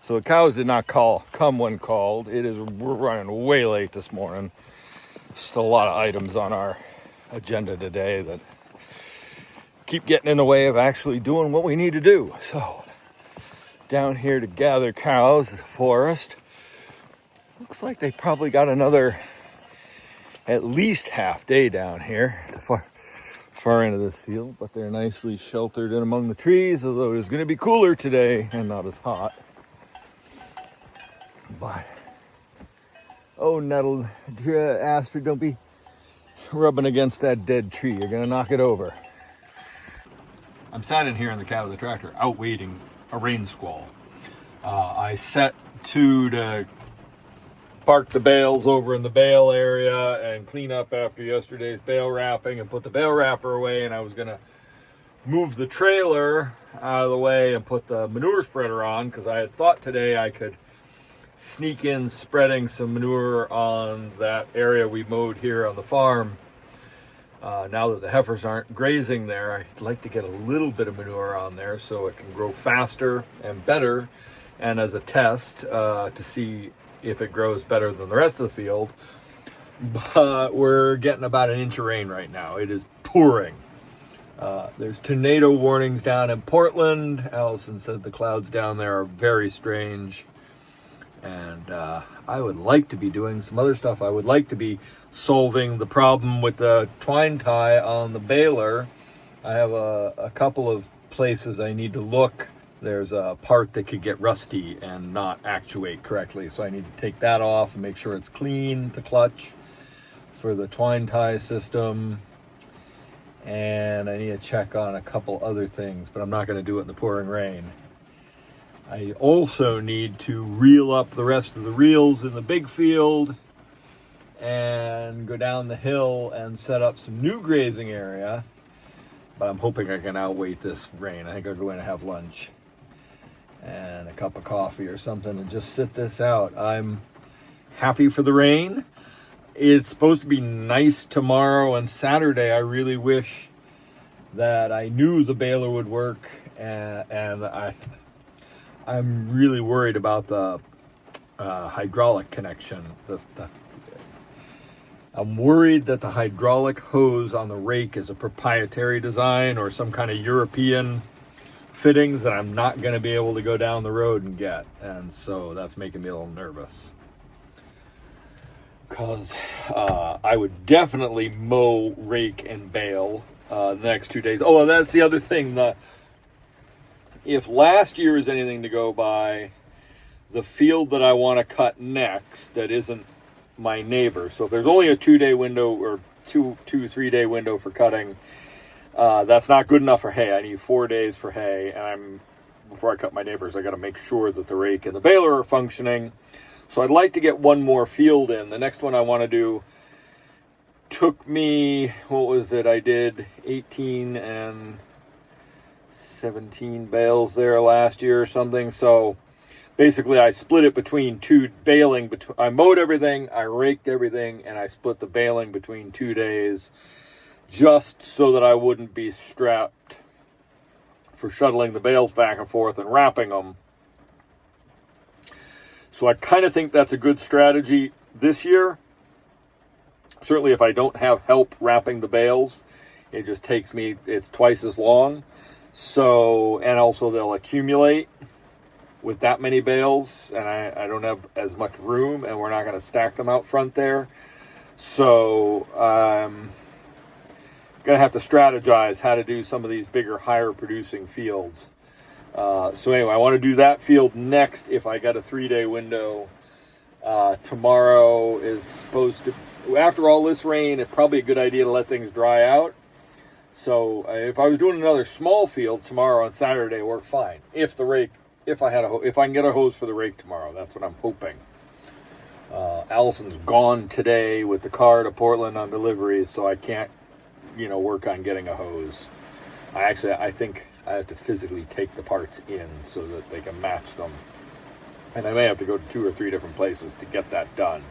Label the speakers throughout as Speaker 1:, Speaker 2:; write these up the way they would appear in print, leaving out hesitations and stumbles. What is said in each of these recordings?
Speaker 1: So the cows did not come when called. We're running way late this morning. Just a lot of items on our agenda today that keep getting in the way of actually doing what we need to do. So down here to gather cows at the forest. Looks like they probably got another at least half day down here at the far end of this field, but they're nicely sheltered in among the trees, although it's going to be cooler today and not as hot. But oh, nettle, Astrid, don't be rubbing against that dead tree. You're going to knock it over. I'm sat in here in the cab of the tractor out waiting a rain squall. I set to park the bales over in the bale area and clean up after yesterday's bale wrapping and put the bale wrapper away, and I was going to move the trailer out of the way and put the manure spreader on, because I had thought today I could sneak in spreading some manure on that area we mowed here on the farm. Now that the heifers aren't grazing there, I'd like to get a little bit of manure on there so it can grow faster and better, and as a test to see if it grows better than the rest of the field. But we're getting about an inch of rain right now. It is pouring. There's tornado warnings down in Portland. Allison said the clouds down there are very strange. And I would like to be doing some other stuff. I would like to be solving the problem with the twine tie on the baler. I have a couple of places I need to look. There's a part that could get rusty and not actuate correctly, so I need to take that off and make sure it's clean, the clutch for the twine tie system. And I need to check on a couple other things, but I'm not going to do it in the pouring rain. I also need to reel up the rest of the reels in the big field and go down the hill and set up some new grazing area. But I'm hoping I can outwait this rain. I think I'll go in and have lunch and a cup of coffee or something and just sit this out. I'm happy for the rain. It's supposed to be nice tomorrow and Saturday. I really wish that I knew the baler would work, and I'm really worried about the hydraulic connection. I'm worried that the hydraulic hose on the rake is a proprietary design or some kind of European fittings that I'm not going to be able to go down the road and get. And so that's making me a little nervous. Because I would definitely mow, rake, and bale the next 2 days. Oh, that's the other thing. If last year is anything to go by, the field that I want to cut next that isn't my neighbor. So if there's only a 2-day window or 3-day window for cutting, that's not good enough for hay. I need 4 days for hay. And before I cut my neighbors, I got to make sure that the rake and the baler are functioning. So I'd like to get one more field in. The next one I want to do took me, what was it? I did 18 and 17 bales there last year or something. So basically I split it between two baling. I mowed everything, I raked everything, and I split the baling between 2 days just so that I wouldn't be strapped for shuttling the bales back and forth and wrapping them. So I kind of think that's a good strategy this year. Certainly if I don't have help wrapping the bales, it just takes me, it's twice as long. So, and also they'll accumulate with that many bales, and I don't have as much room, and we're not going to stack them out front there. So I'm going to have to strategize how to do some of these bigger, higher producing fields. So anyway, I want to do that field next if I got a 3-day window. Tomorrow is supposed to, after all this rain, it's probably a good idea to let things dry out. So if I was doing another small field tomorrow and Saturday, it worked fine. If I can get a hose for the rake tomorrow, that's what I'm hoping. Allison's gone today with the car to Portland on deliveries, so I can't, work on getting a hose. I think I have to physically take the parts in so that they can match them. And I may have to go to 2 or 3 different places to get that done.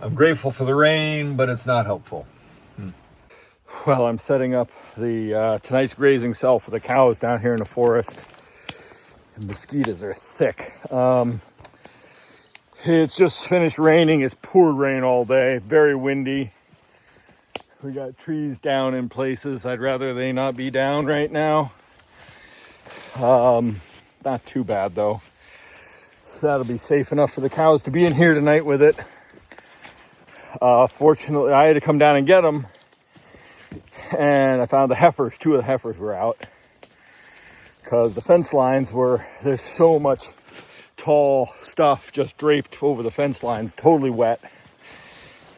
Speaker 1: I'm grateful for the rain, but it's not helpful. Well, I'm setting up the tonight's grazing cell for the cows down here in the forest. The mosquitoes are thick. It's just finished raining. It's poured rain all day. Very windy. We got trees down in places. I'd rather they not be down right now. Not too bad though. So that'll be safe enough for the cows to be in here tonight with it. Fortunately, I had to come down and get them. And I found the heifers. 2 of the heifers were out. Because the fence lines there's so much tall stuff just draped over the fence lines, totally wet,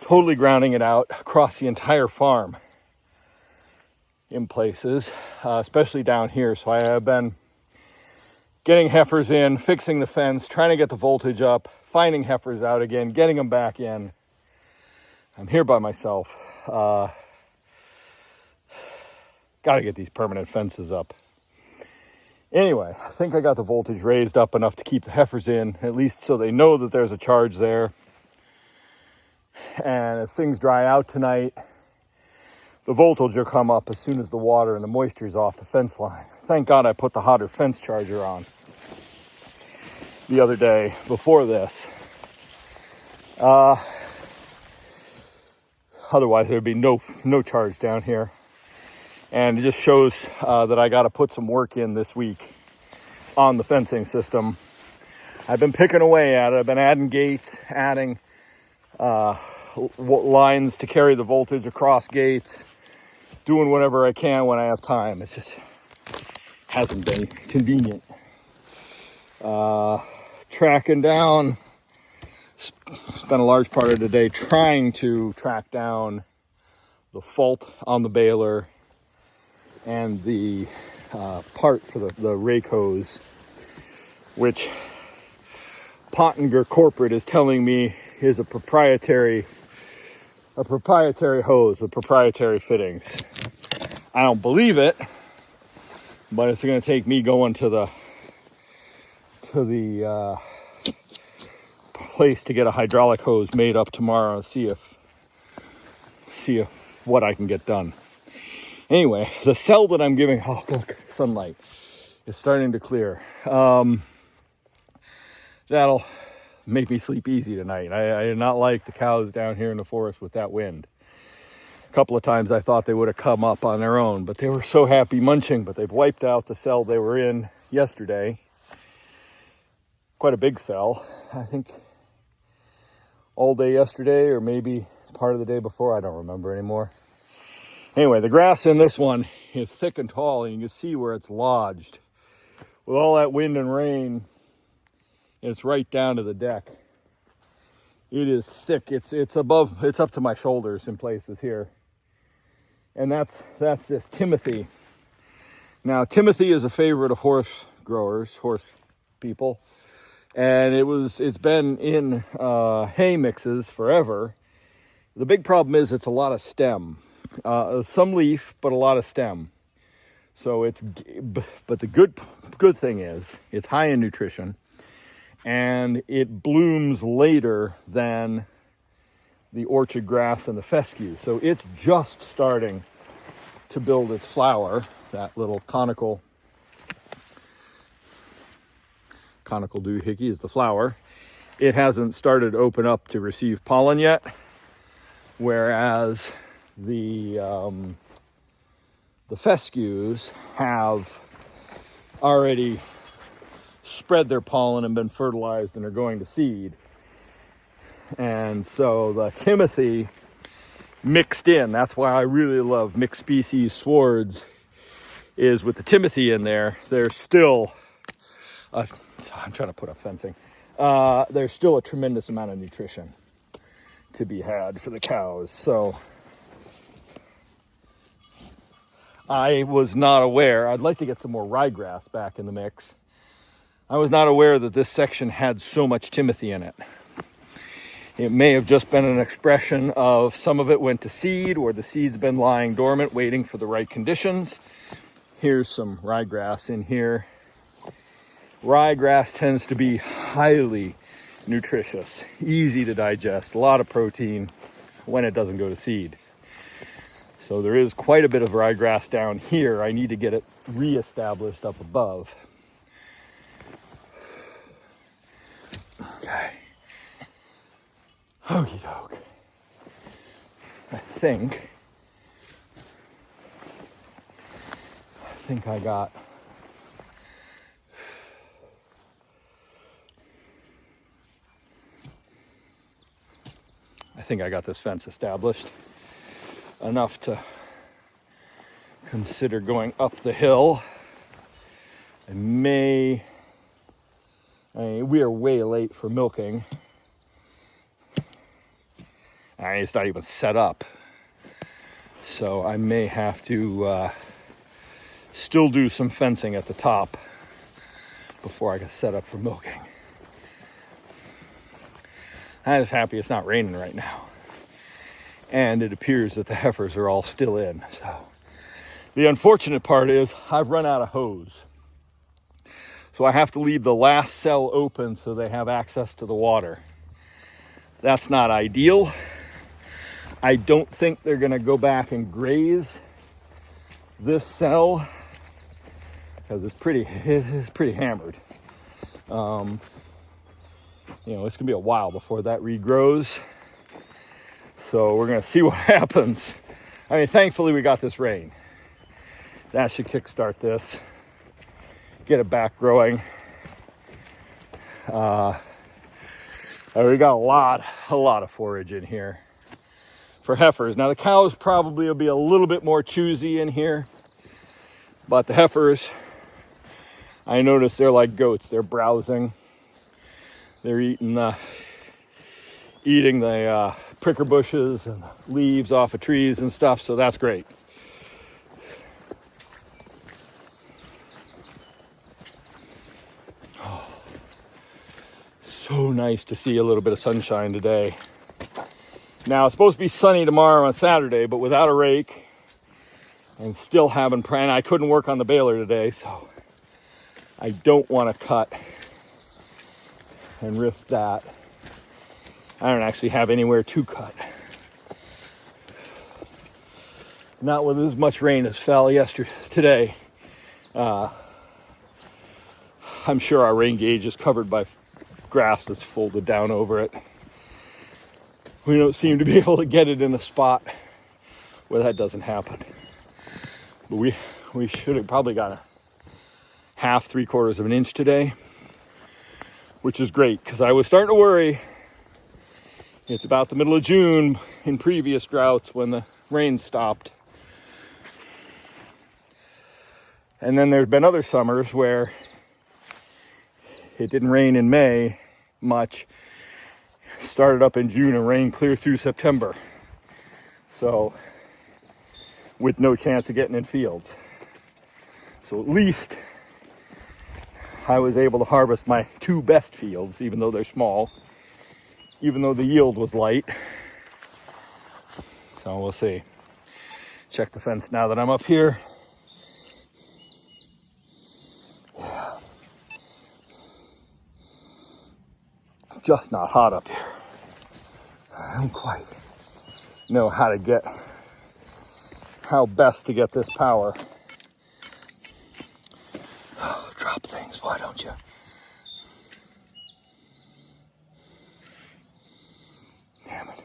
Speaker 1: totally grounding it out across the entire farm in places, especially down here. So I have been getting heifers in, fixing the fence, trying to get the voltage up, finding heifers out again, getting them back in. I'm here by myself. Got to get these permanent fences up. Anyway, I think I got the voltage raised up enough to keep the heifers in, at least so they know that there's a charge there. And as things dry out tonight, the voltage will come up as soon as the water and the moisture is off the fence line. Thank God I put the hotter fence charger on the other day before this. Otherwise, there'd be no charge down here. And it just shows that I got to put some work in this week on the fencing system. I've been picking away at it. I've been adding gates, adding lines to carry the voltage across gates, doing whatever I can when I have time. It just hasn't been convenient. Tracking down, spent a large part of the day trying to track down the fault on the baler and the part for the rake hose, which Pottinger Corporate is telling me is a proprietary hose with proprietary fittings. I don't believe it, but it's going to take me going to the place to get a hydraulic hose made up tomorrow and see if what I can get done. Anyway, the cell that I'm giving, oh look, sunlight is starting to clear. That'll make me sleep easy tonight. I did not like the cows down here in the forest with that wind. A couple of times I thought they would have come up on their own, but they were so happy munching, but they've wiped out the cell they were in yesterday. Quite a big cell, I think all day yesterday or maybe part of the day before, I don't remember anymore. Anyway, the grass in this one is thick and tall, and you can see where it's lodged. With all that wind and rain, it's right down to the deck. It is thick. It's up to my shoulders in places here. And that's this Timothy. Now, Timothy is a favorite of horse growers, horse people. And it's been in hay mixes forever. The big problem is it's a lot of stem. Some leaf, but a lot of stem. So but the good thing is it's high in nutrition, and it blooms later than the orchard grass and the fescue. So it's just starting to build its flower. That little conical doohickey is the flower. It hasn't started to open up to receive pollen yet, whereas the fescues have already spread their pollen and been fertilized and are going to seed. And so the Timothy mixed in, that's why I really love mixed species swords, is with the Timothy in there, there's still I'm trying to put up fencing. There's still a tremendous amount of nutrition to be had for the cows. So I was not aware. I'd like to get some more ryegrass back in the mix. I was not aware that this section had so much Timothy in it. It may have just been an expression of some of it went to seed, or the seed's been lying dormant waiting for the right conditions. Here's some ryegrass in here. Ryegrass tends to be highly nutritious, easy to digest, a lot of protein when it doesn't go to seed. So there is quite a bit of ryegrass down here. I need to get it reestablished up above. Okay. Okie doke. I think I got this fence established enough to consider going up the hill. We are way late for milking. It's not even set up. So I may have to still do some fencing at the top before I can set up for milking. I'm just happy it's not raining right now. And it appears that the heifers are all still in. So the unfortunate part is I've run out of hose. So I have to leave the last cell open so they have access to the water. That's not ideal. I don't think they're gonna go back and graze this cell because it's pretty hammered. It's gonna be a while before that regrows. So we're gonna see what happens. I mean, thankfully we got this rain. That should kickstart this, get it back growing. We got a lot of forage in here for heifers. Now the cows probably will be a little bit more choosy in here, but the heifers, I notice they're like goats. They're browsing. They're eating the pricker bushes and leaves off of trees and stuff, so that's great. Oh, so nice to see a little bit of sunshine today. Now, it's supposed to be sunny tomorrow on Saturday, but without a rake and still having and I couldn't work on the baler today, so I don't want to cut and risk that. I don't actually have anywhere to cut. Not with as much rain as fell today. I'm sure our rain gauge is covered by grass that's folded down over it. We don't seem to be able to get it in a spot where that doesn't happen. But we should have probably got a half, 3/4 of an inch today, which is great because I was starting to worry. It's about the middle of June in previous droughts when the rain stopped. And then there's been other summers where it didn't rain in May much, started up in June and rained clear through September. So, with no chance of getting in fields. So at least I was able to harvest my 2 best fields, even though they're small, even though the yield was light. So we'll see. Check the fence now that I'm up here. Yeah. Just not hot up here. I don't quite know how best to get this power. Oh, drop things, why don't you? Damn it.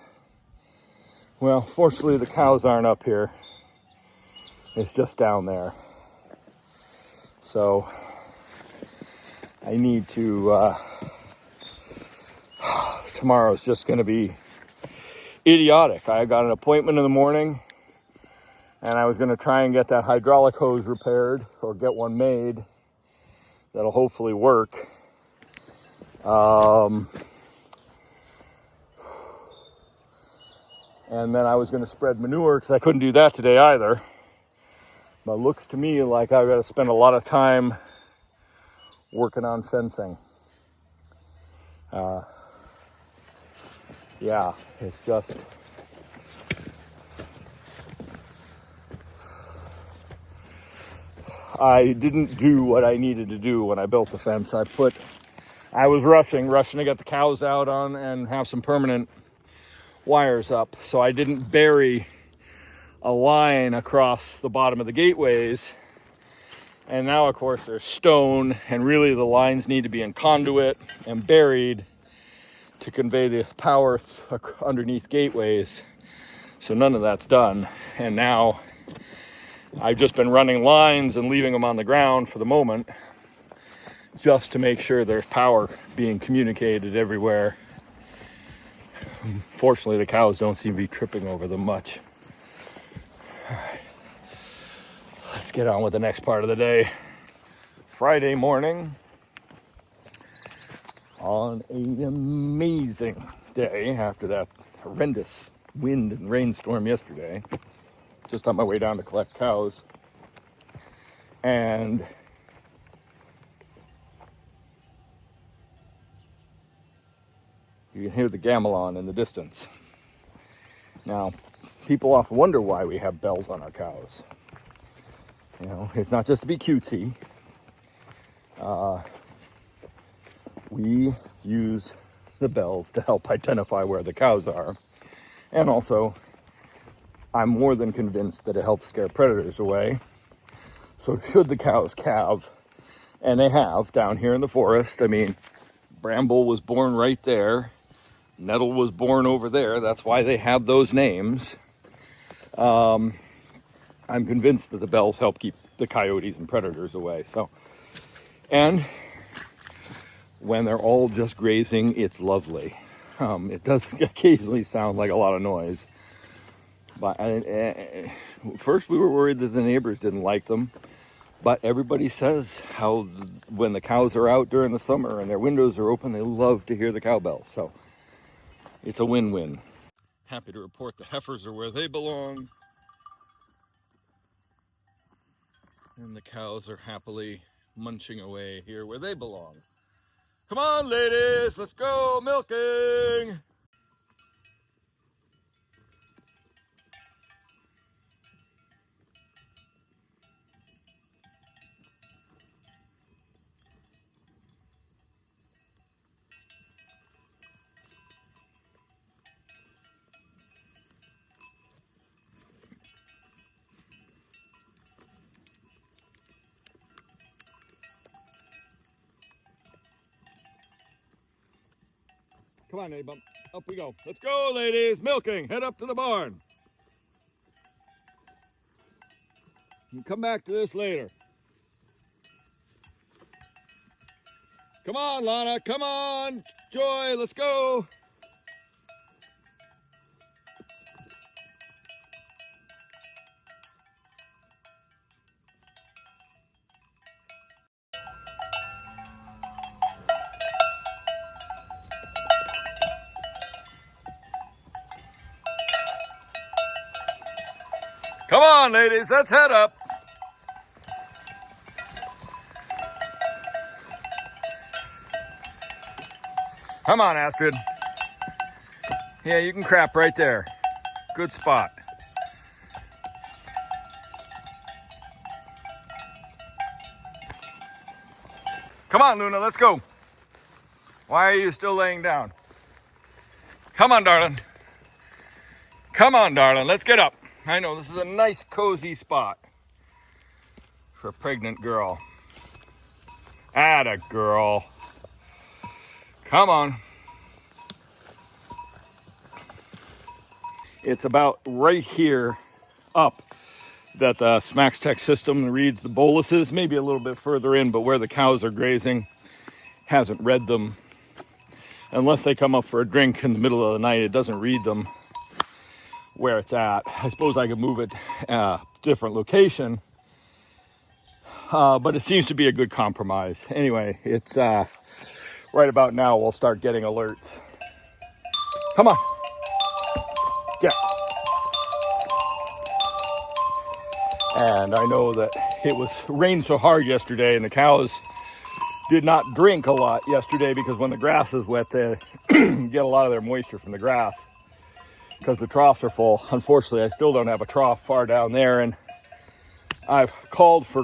Speaker 1: Well, fortunately the cows aren't up here. It's just down there. So I need to, tomorrow's just gonna be idiotic. I got an appointment in the morning and I was gonna try and get that hydraulic hose repaired or get one made that'll hopefully work. And then I was gonna spread manure because I couldn't do that today either. But it looks to me like I've got to spend a lot of time working on fencing. Yeah, it's just I didn't do what I needed to do when I built the fence. I was rushing to get the cows out on and have some permanent wires up. So I didn't bury a line across the bottom of the gateways. And now, of course, there's stone, and really the lines need to be in conduit and buried. to convey the power underneath gateways. So none of that's done. And now I've just been running lines and leaving them on the ground for the moment, just to make sure there's power being communicated everywhere. Fortunately, the cows don't seem to be tripping over them much. All right. Let's get on with the next part of the day. Friday morning, on an amazing day after that horrendous wind and rainstorm yesterday. Just on my way down to collect cows. And you can hear the gamelan in the distance. Now, people often wonder why we have bells on our cows. You know, it's not just to be cutesy. We use the bells to help identify where the cows are. And also, I'm more than convinced that it helps scare predators away. So should the cows calve, and they have down here in the forest, I mean, Bramble was born right there. Nettle was born over there. That's why they have those names. I'm convinced that the bells help keep the coyotes and predators away. So, and when they're all just grazing, it's lovely. It does occasionally sound like a lot of noise. But first we were worried that the neighbors didn't like them. But everybody says how when the cows are out during the summer and their windows are open, they love to hear the cowbell. So it's a win-win. Happy to report the heifers are where they belong. And the cows are happily munching away here where they belong. Come on, ladies, let's go milking. Come on, Abe, up we go. Let's go, ladies, milking. Head up to the barn. We'll come back to this later. Come on, Lana, come on. Joy, let's go. Come on, ladies, let's head up. Come on, Astrid. Yeah, you can crap right there. Good spot. Come on, Luna, let's go. Why are you still laying down? Come on, darling. Come on, darling, let's get up. I know, this is a nice, cozy spot for a pregnant girl. Atta girl. Come on. It's about right here up that the SmaXtec system reads the boluses, maybe a little bit further in, but where the cows are grazing hasn't read them. Unless they come up for a drink in the middle of the night, it doesn't read them where it's at. I suppose I could move it different location, but it seems to be a good compromise. Anyway, it's right about now we'll start getting alerts. Come on, get. And I know that it was rained so hard yesterday, and the cows did not drink a lot yesterday because when the grass is wet, they get a lot of their moisture from the grass, because the troughs are full. Unfortunately, I still don't have a trough far down there, and I've called for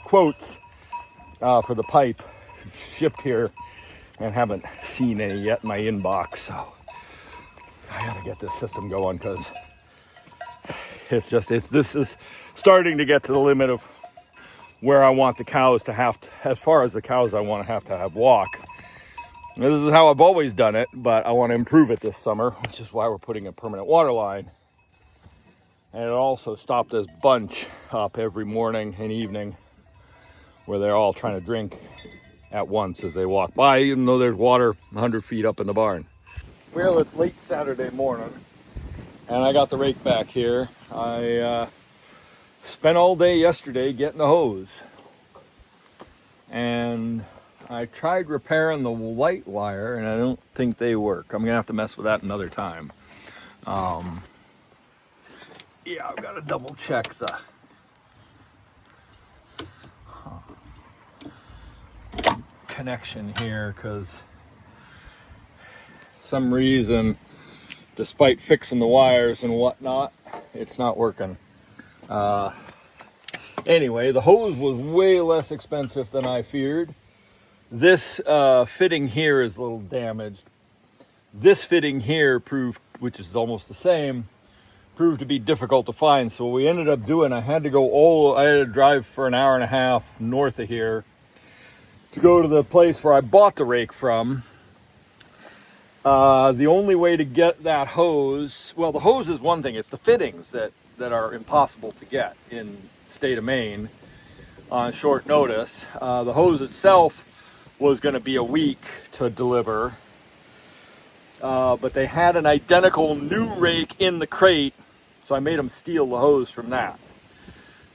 Speaker 1: quotes for the pipe shipped here and haven't seen any yet in my inbox. So I gotta get this system going, because this is starting to get to the limit of where I want the cows to have to, as far as the cows I want to have walk. This is how I've always done it, but I want to improve it this summer, which is why we're putting a permanent water line. And it also stopped this bunch up every morning and evening where they're all trying to drink at once as they walk by, even though there's water 100 feet up in the barn. Well, it's late Saturday morning, and I got the rake back here. I spent all day yesterday getting the hose, and I tried repairing the white wire, and I don't think they work. I'm gonna have to mess with that another time. Yeah, I've got to double check the connection here, because some reason, despite fixing the wires and whatnot, it's not working. Anyway, the hose was way less expensive than I feared. This fitting here is a little damaged. This fitting here proved, which is almost the same, proved to be difficult to find. So what we ended up doing, I had to drive for an hour and a half north of here to go to the place where I bought the rake from. The only way to get that hose, well, the hose is one thing, it's the fittings that are impossible to get in the state of Maine on short notice. The hose itself was going to be a week to deliver, but they had an identical new rake in the crate, so I made them steal the hose from that.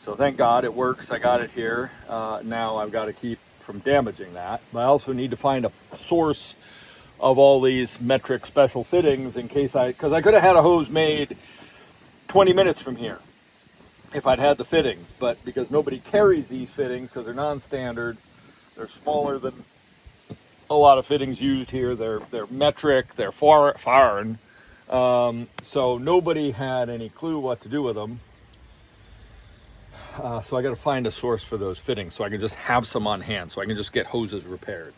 Speaker 1: So thank God it works. I got it here. Now I've got to keep from damaging that, but I also need to find a source of all these metric special fittings in case because I could have had a hose made 20 minutes from here if I'd had the fittings, but because nobody carries these fittings because they're non-standard, they're smaller than a lot of fittings used here. They're metric, they're foreign, so nobody had any clue what to do with them. So I got to find a source for those fittings so I can just have some on hand, so I can just get hoses repaired.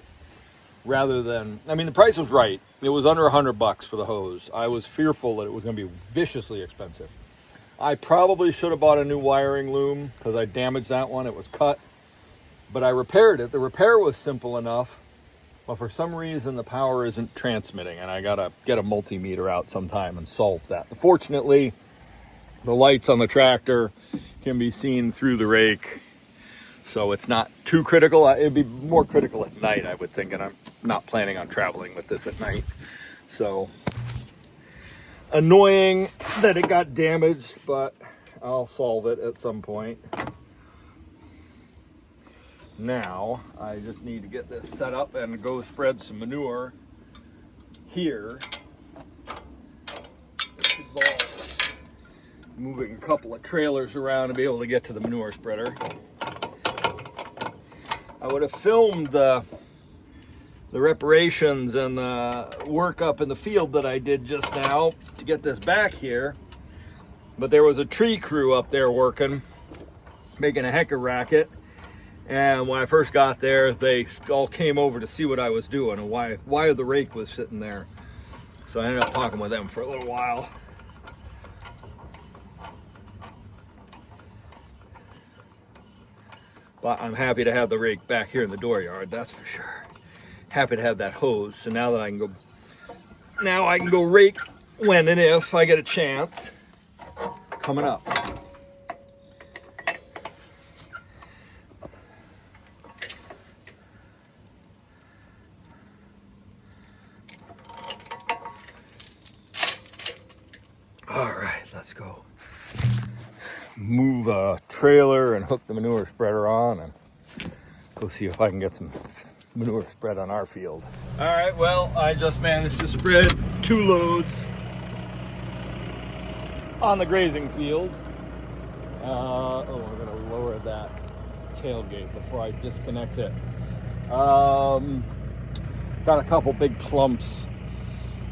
Speaker 1: Rather than, I mean, the price was right. It was under $100 for the hose. I was fearful that it was going to be viciously expensive. I probably should have bought a new wiring loom because I damaged that one. It was cut, but I repaired it. The repair was simple enough, but for some reason the power isn't transmitting, and I got to get a multimeter out sometime and solve that. Fortunately, the lights on the tractor can be seen through the rake, so it's not too critical. It'd be more critical at night, I would think, and I'm not planning on traveling with this at night. So annoying that it got damaged, but I'll solve it at some point. Now I just need to get this set up and go spread some manure here. Moving a couple of trailers around to be able to get to the manure spreader. I would have filmed the reparations and the work up in the field that I did just now to get this back here, but there was a tree crew up there working, making a heck of a racket, and when I first got there they all came over to see what I was doing and why the rake was sitting there. So I ended up talking with them for a little while. But I'm happy to have the rake back here in the dooryard, that's for sure. Happy to have that hose, so now that I can go rake when and if I get a chance coming up. All right, let's go move a trailer and hook the manure spreader on and go see if I can get some manure spread on our field. All right, well, I just managed to spread 2 loads on the grazing field. I'm gonna lower that tailgate before I disconnect it. Got a couple big clumps.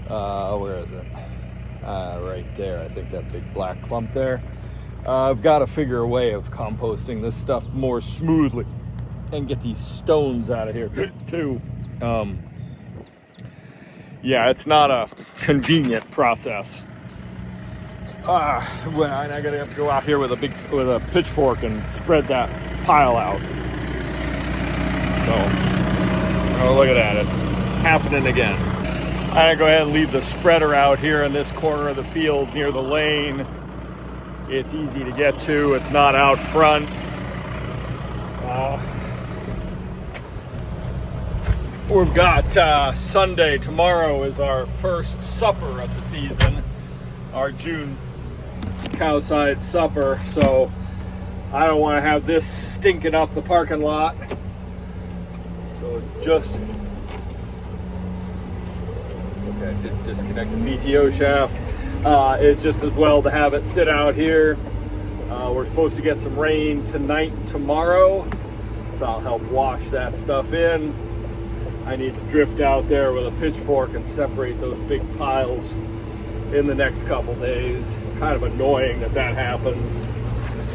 Speaker 1: Where is it? Right there, I think that big black clump there. I've got to figure a way of composting this stuff more smoothly and get these stones out of here too. Yeah, it's not a convenient process. Well, I gotta have to go out here with a pitchfork and spread that pile out. So, oh, look at that! happening again. I'm gonna go ahead and leave the spreader out here in this corner of the field near the lane. It's easy to get to, it's not out front. We've got Sunday, tomorrow is our first supper of the season, our June cowside supper, so I don't want to have this stinking up the parking lot. So just, okay, I did disconnect the PTO shaft. It's just as well to have it sit out here. We're supposed to get some rain tonight and tomorrow, so I'll help wash that stuff in. I need to drift out there with a pitchfork and separate those big piles in the next couple days. Kind of annoying that that happens.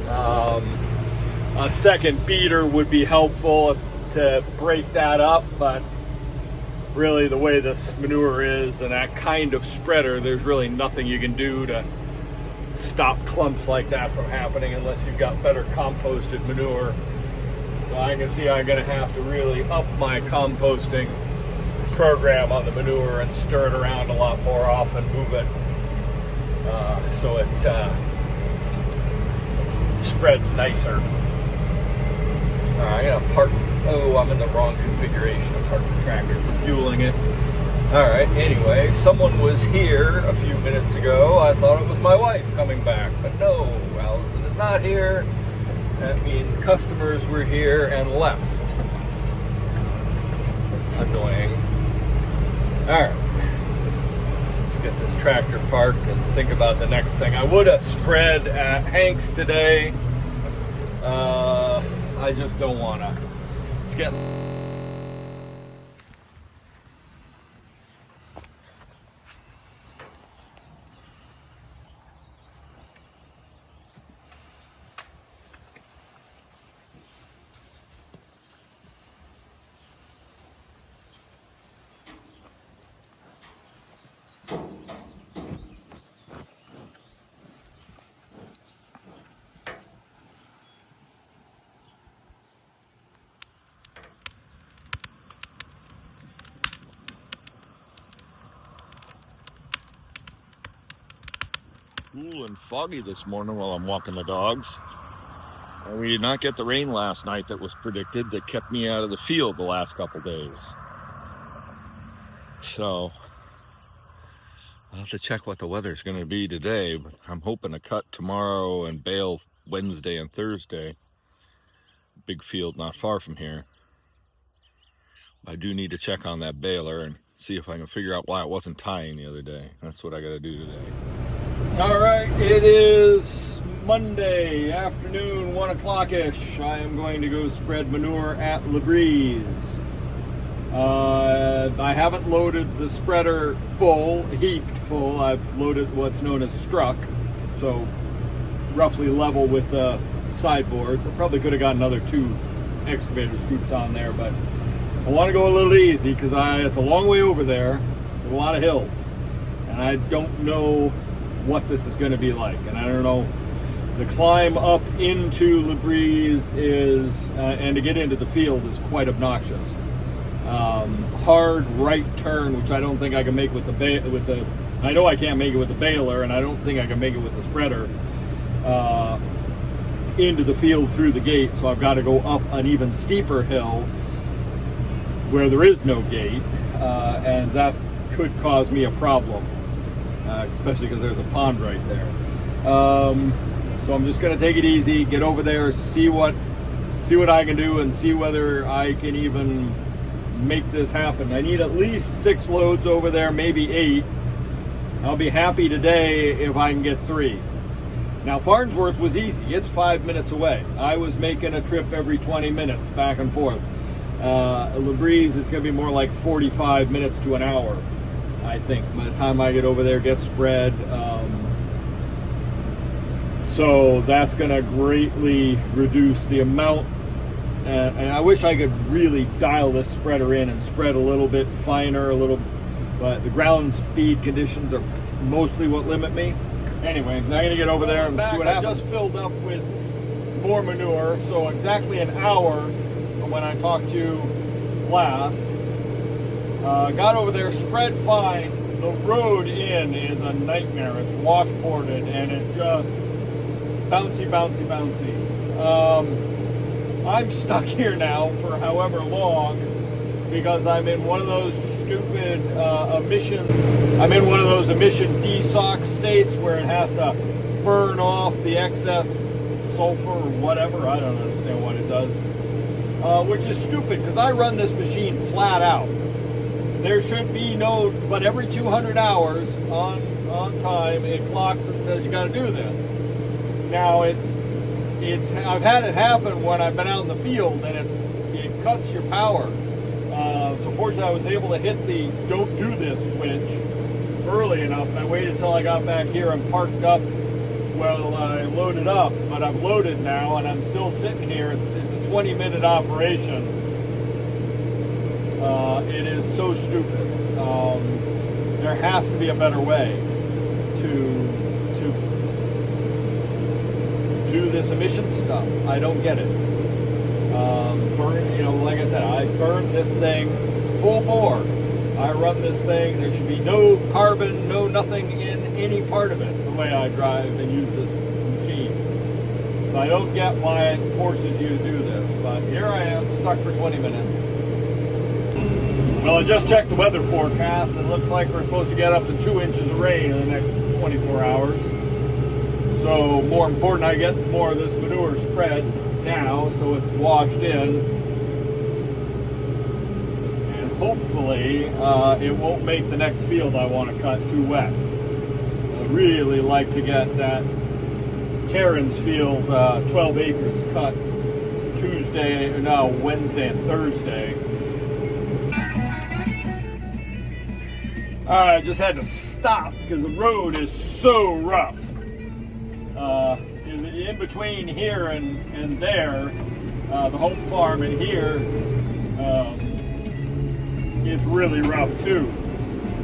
Speaker 1: A second beater would be helpful to break that up, but really the way this manure is and that kind of spreader, there's really nothing you can do to stop clumps like that from happening unless you've got better composted manure. So I can see I'm going to have to really up my composting program on the manure and stir it around a lot more often, move it so it spreads nicer. I'm going to park, oh, I'm in the wrong configuration. I parked the tractor for fueling it. Alright, anyway, someone was here a few minutes ago. I thought it was my wife coming back, but no, Allison is not here. That means customers were here and left. Annoying. Alright. Let's get this tractor parked and think about the next thing. I would have spread at Hank's today. I just don't want to. It's getting... cool and foggy this morning while I'm walking the dogs. And we did not get the rain last night that was predicted that kept me out of the field the last couple days. So I'll have to check what the weather's going to be today, but I'm hoping to cut tomorrow and bale Wednesday and Thursday. Big field not far from here. I do need to check on that baler and see if I can figure out why it wasn't tying the other day. That's what I got to do today. All right, it is Monday afternoon, 1 o'clock-ish. I am going to go spread manure at Grazed. I haven't loaded the spreader full, heaped full. I've loaded what's known as struck, so roughly level with the sideboards. I probably could have got another 2 excavator scoops on there, but I want to go a little easy because it's a long way over there with a lot of hills, and I don't know what this is going to be like, and I don't know. The climb up into Grazed is and to get into the field is quite obnoxious. Hard right turn, which I don't think I can make with the I know I can't make it with the baler, and I don't think I can make it with the spreader into the field through the gate. So I've got to go up an even steeper hill where there is no gate, and that could cause me a problem. Especially because there's a pond right there. So I'm just going to take it easy, get over there, see what I can do, and see whether I can even make this happen. I need at least 6 loads over there, maybe 8. I'll be happy today if I can get 3. Now Farnsworth was easy. It's 5 minutes away. I was making a trip every 20 minutes back and forth. Grazed is going to be more like 45 minutes to an hour, I think, by the time I get over there, get spread. So that's going to greatly reduce the amount. And I wish I could really dial this spreader in and spread a little bit finer, but the ground speed conditions are mostly what limit me. Anyway, I'm going to get over there and see what happens. I just filled up with more manure, so exactly an hour from when I talked to you last. Got over there, spread fine. The road in is a nightmare. It's washboarded and it just bouncy, bouncy, bouncy. I'm stuck here now for however long because I'm in one of those stupid emission desox states where it has to burn off the excess sulfur or whatever. I don't understand what it does, which is stupid because I run this machine flat out. There should be no, but every 200 hours on time it clocks and says you got to do this. Now I've had it happen when I've been out in the field and it cuts your power. So fortunately I was able to hit the don't do this switch early enough. I waited till I got back here and parked up while I loaded up, but I've loaded now and I'm still sitting here. It's a 20-minute operation. It is so stupid. There has to be a better way to do this emission stuff. I don't get it. Like I said, I burn this thing full bore. I run this thing. There should be no carbon, no nothing in any part of it, the way I drive and use this machine. So I don't get why it forces you to do this, but here I am, stuck for 20 minutes. Well, I just checked the weather forecast. It looks like we're supposed to get up to 2 inches of rain in the next 24 hours. So more important, I get some more of this manure spread now, so it's washed in. And hopefully it won't make the next field I want to cut too wet. I'd really like to get that Karen's field, 12 acres, cut Wednesday and Thursday. I just had to stop because the road is so rough. In between here and there, the home farm and here, it's really rough too.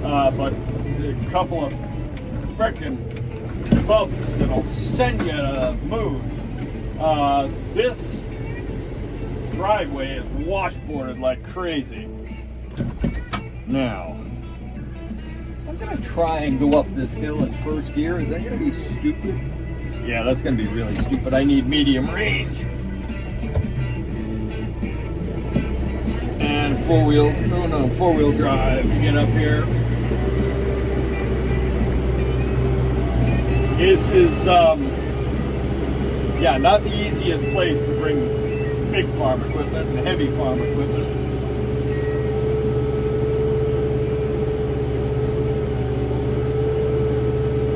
Speaker 1: But a couple of frickin' bumps that'll send you to the moon. This driveway is washboarded like crazy. Now, I'm gonna try and go up this hill in first gear. Is that gonna be stupid? Yeah, that's gonna be really stupid. I need medium range. And four-wheel drive to get up here. This is, not the easiest place to bring big farm equipment and heavy farm equipment.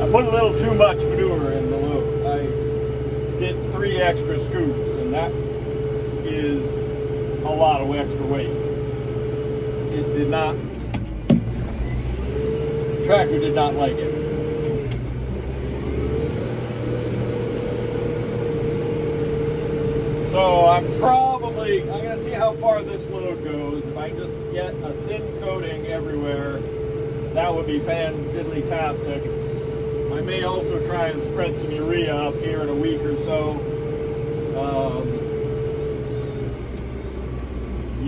Speaker 1: I put a little too much manure in the load. I did 3 extra scoops, and that is a lot of extra weight. It did not, the tractor did not like it. So I'm gonna see how far this load goes. If I can just get a thin coating everywhere, that would be fan-diddly-tastic. I may also try and spread some urea up here in a week or so.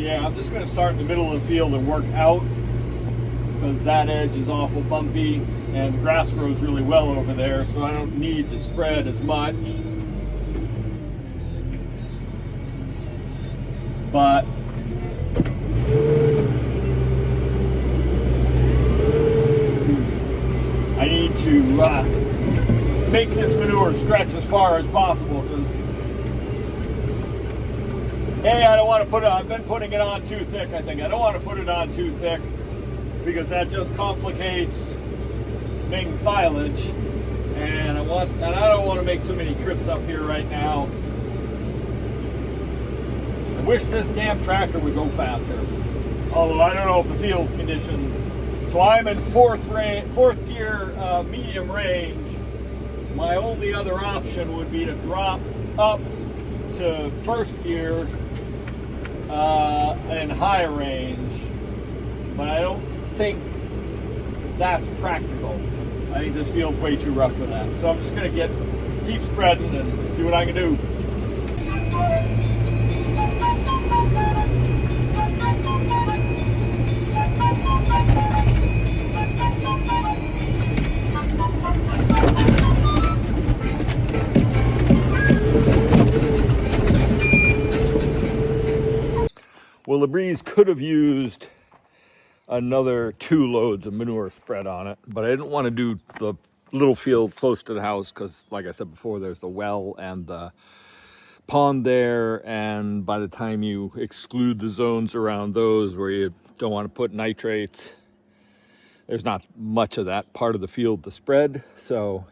Speaker 1: I'm just going to start in the middle of the field and work out because that edge is awful bumpy and the grass grows really well over there, so I don't need to spread as much. But I need to make this manure stretch as far as possible because I don't want to put it, I've been putting it on too thick, I think. I don't want to put it on too thick because that just complicates making silage. And I don't want to make so many trips up here right now. I wish this damn tractor would go faster. Although I don't know if the field conditions. So I'm in fourth gear, medium range. My only other option would be to drop up to first gear in high range, but I don't think that's practical. I think this field's way too rough for that. So I'm just going to keep spreading and see what I can do. LaBreeze could have used another 2 loads of manure spread on it, but I didn't want to do the little field close to the house because, like I said before, there's the well and the pond there, and by the time you exclude the zones around those where you don't want to put nitrates, there's not much of that part of the field to spread. So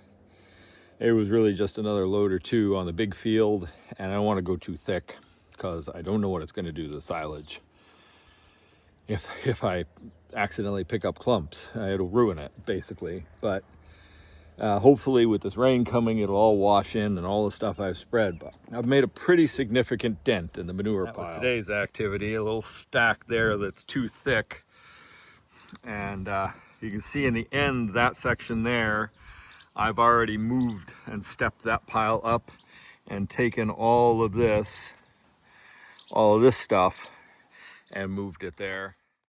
Speaker 1: it was really just another load or 2 on the big field, and I don't want to go too thick because I don't know what it's going to do to the silage. If I accidentally pick up clumps, it'll ruin it basically. But hopefully with this rain coming, it'll all wash in and all the stuff I've spread. But I've made a pretty significant dent in the manure pile. That was today's activity, a little stack there that's too thick. And you can see in the end, that section there, I've already moved and stepped that pile up and taken all of this stuff and moved it there.